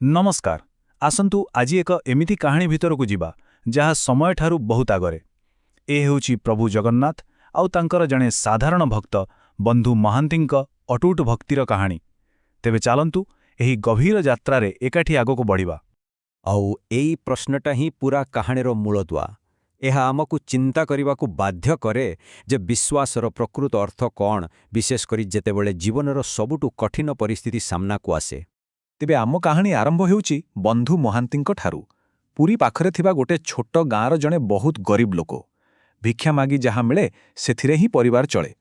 नमस्कार आसंतु आज एक एमिति कहानी भितर को जिबा जहाँ समय ठारू बहुत आगरे ए हेउची प्रभु जगन्नाथ आउ तांकर जणे साधारण भक्त बंधु महांतींक अटूट भक्तिर कहानी। तेबे चालंतु एही गभीर यात्रारे एकाठी आगको बढ़िबा। आउ एई प्रश्नटा ही पूरा कहानीर मूलदुआ। एहा आमकु चिंता करिबाकु बाध्य करे जे विश्वासर प्रकृत अर्थ कौन, विशेष करी जेतेबेले जीवनर सबुटु कठिन परिस्थिति सामना को आसे। तेबे आम कहानी आरंभ हेउची बंधु महांतींक ठारू। पुरी पाखरे थिबा गोटे छोट गाँर जणे बहुत गरीब लोक भिक्षा मागी जहाँ मिले सेथिरे ही परिवार चले।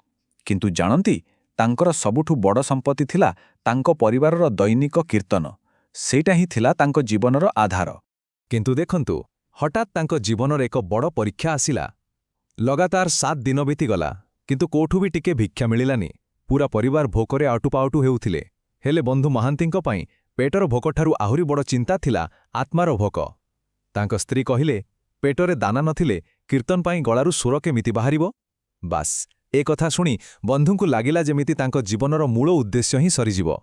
किंतु जानती तांकर सबुठु बड़ संपत्ति थिला तांको परिवारर दैनिक कीर्तन। सेटा ही थिला तांको जीवनर आधार। किंतु देखंतु हठात तांको जीवनर एक बड़ परीक्षा आसिला। लगातार 7 दिन बीतीगला किंतु कोठु भी टिके भिक्षा मिलिलानी। पूरा परिवार भोकरे आउटुपाउटु हेउथिले। हेले बंधु महांतींक पई पेटर भोकठारु आहुरी बड़ चिंता थिला आत्मार भोक। तांको स्त्री कहिले पेटरे दाना नथिले कीर्तन पाई गळारु सुर केमिति बाहारिबो। बास ए कथा शुणी बंधुंकु लागिला जेमिति तांको जीवनर मूल उद्देश्य ही सरीजिबो।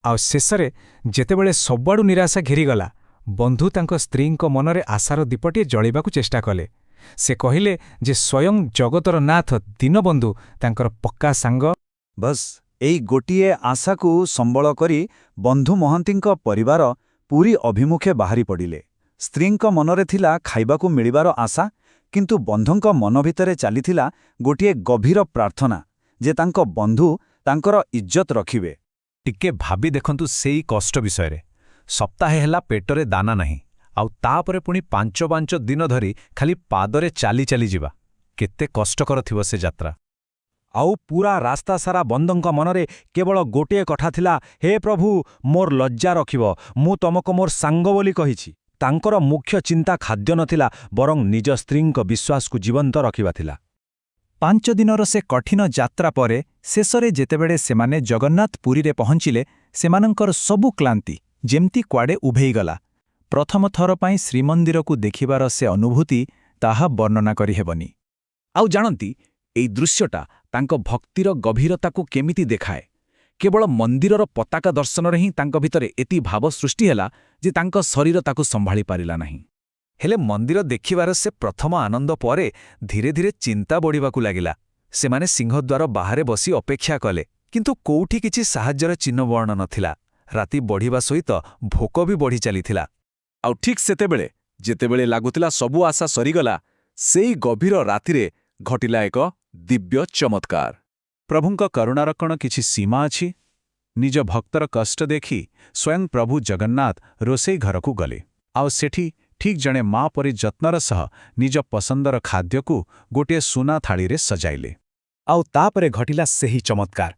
आउ शेषरे जेतेबेले सबआडु निराशा घेरीगला बंधु तांको स्त्रींक मनरे आशार दीपटे जळिबाकु चेष्टा कले। से कहिले जे स्वयं जगतर नाथ दीनबंधु तांकर पक्का सांग। बस एई गोटिए आशा को संबल करी बंधु महांतींक परिवार पूरी अभिमुखे बाहरी पड़िले। स्त्रींक मनरे थिला खाइबाकू मिलिबार आशा, किंतु बंधुंक मन भितरे चलीथिला गोटिए गभीर प्रार्थना जे तांको बंधु तांकर इज्जत रखिबे। टिके भाबी देखंतु सेई कष्ट विषय। सप्ताहे हेला पेटरे दाना नहीं आउ तापरे पुणी 5 दिन धरी खाली पादरे चाली चाली जिबा। केते कष्टकर थिबो से यात्रा। आउ पूरा रास्ता सारा बंधुंक मनरे केवल गोटे कथा थिला, हे प्रभु मोर लज्जा रखिबो, मु तमको मोर सांग बोली कहिछि। तांकर मुख्य चिंता खाद्य नथिला बरং निज स्त्रींक विश्वास को जीवंत रखिबा थिला। 5 दिनर से कठिन यात्रा परे शेषरे जेतेबेले सेमाने जगन्नाथ पुरी रे पहुंचिले सेमानंकर सबु क्लांति जेमती क्वाडे उभेईगला। प्रथम थर पाई श्रीमंदिर को देखिबार से अनुभूति ताहा वर्णना करि हेबनी। आउ जानती एई दृश्यटा तांको भक्तिर गभीरता को केमिति देखाए। केवल मंदिरर पताका दर्शन रे ही तांको भितरे एति भाव सृष्टि हैला जे तांको शरीर ताकु संभाली पारिला नहीं। हेले मंदिर देखिबार से प्रथम आनंद परे धीरे धीरे चिंता बढ़िबाकू लागिला। सेमाने सिंहद्वार बाहरे बसी अपेक्षा कले किंतु कोउठी किछि साहाय्यर चिन्ह वर्ण नथिला। राति बढ़िबा सहित भोक भी बढ़ी चलीथिला। आउ ठीक सेतेबेले जेतेबेले लागुतिला सबु आशा सरीगला, सेई गभीर रातिरे घटिला एक दिव्य चमत्कार। प्रभुंक करुणार कण किछि सीमा अछि। निज भक्तर कष्ट देखि स्वयं प्रभु जगन्नाथ रोषेई घर को गले। आउ सेठी ठीक जणे माँ परि जत्नर सह निज पसंदर खाद्य को गोटे सुना थाली रे सजाइले। आउ तापरे घटिला सेही चमत्कार।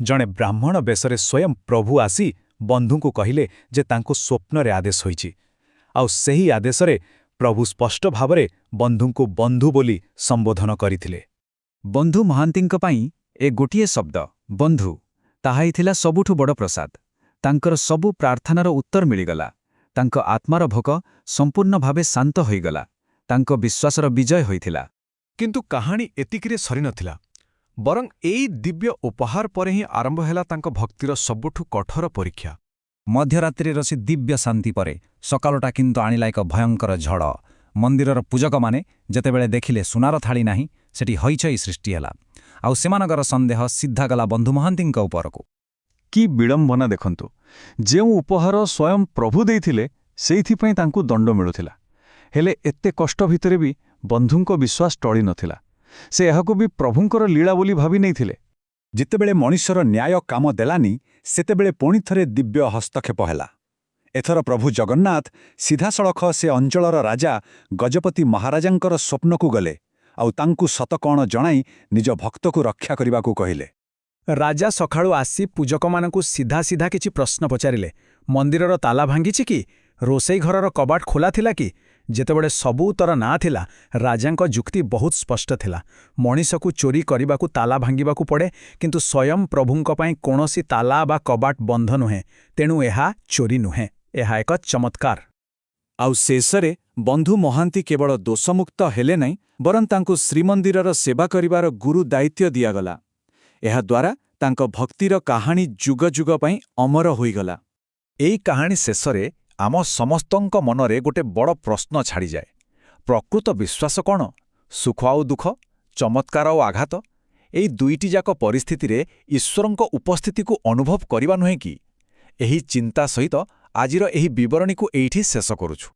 जणे ब्राह्मण बेसरे स्वयं प्रभु आसी बंधु को कहिले जे तांको स्वप्न रे आदेश होइछि। आउ सेही आदेशरे प्रभु स्पष्ट भावरे बंधु को बंधु बोली संबोधन करिथिले। बंधु महांतींक पाई ए गोटिए शब्द बंधु ताहाई थिला सबुठु बड़ प्रसाद। तांकर सबु प्रार्थनार उत्तर मिलिगला। तांको आत्मार भोक संपूर्ण भावे शांत होइगला। तांको विश्वासर विजय होइथिला। किंतु कहानी एतिकिरे सरी नथिला, बरং एई दिव्य उपहार परे ही आरंभ हैला तांको भक्तिर सबुठु कठोर परीक्षा। मध्यरात्रि रसी दिव्य शांति परे सकालटा किंतु आनिला एक भयंकर झड़। मंदिरर पूजक माने जेतेबेले देखिले सुनार थाली नाही सेठी हईचई सृष्टि हैला। आउ सेमानगर संदेह सीधा गला बंधु महांतींक उपरकू। कि विडंबना देखंतु, जेउ उपहार स्वयं प्रभु देइथिले सेइथिपई तांकु दंड मिलुथिला। हेले एत्ते कष्ट भितरे भी बंधुंक विश्वास टळी नथिला। से एहाकु भी प्रभुंकर लीला बोली भाबी नैथिले। जितेबेले मनुष्यर न्याय काम देलानी सेतेबेले पुणी थरे दिव्य हस्तक्षेप हैला। एथर प्रभु जगन्नाथ सीधासळख से अंचलर राजा गजपति महाराजांकर स्वप्न को गले। आउ तांकु सत कण जणाई निज भक्त को रक्षा करिबाकू कहिले। राजा सखाळु आसी पूजक मानकु सीधा सीधा किछि प्रश्न पचारिले। मंदिरर ताला भांगिछि कि? रोषेई घरर कबाट खोला थिला कि? जेतेबेले सबु उत्तर ना थिला राजांक जुक्ति बहुत स्पष्ट थिला। मनीषकु चोरी करिबाकू ताला भांगिबाकू पड़े, किंतु स्वयं प्रभुंक पई कोनोसी ताला बा कबाट बंध नुहे। तेणु एहा चोरी नुहे, एहा एक चमत्कार। आउ शेषरे बंधु महांती केवल दोषमुक्त हेले नहीं बरं तांकु श्रीमंदिरर सेवा करिबार गुरु दायित्व दियागला। एहा द्वारा तांको भक्तिर कहानी जुग जुग पई अमर होइगला। एई कहानी शेषरे ଆମ ସମସ୍ତଙ୍କ ମନରେ ଗୋଟେ ବଡ଼ ପ୍ରଶ୍ନ ଛାଡ଼ିଯାଏ। ପ୍ରକୃତ ବିଶ୍ୱାସ କ'ଣ? ସୁଖ ଆଉ ଦୁଃଖ, ଚମତ୍କାର ଆଉ ଆଘାତ, ଏଇ ଦୁଇଟିଯାକ ପରିସ୍ଥିତିରେ ଈଶ୍ୱରଙ୍କ ଉପସ୍ଥିତିକୁ ଅନୁଭବ କରିବା ନୁହେଁ କି? ଏହି ଚିନ୍ତା ସହିତ ଆଜିର ଏହି ବିବରଣୀକୁ ଏଇଠି ଶେଷ କରୁଛୁ।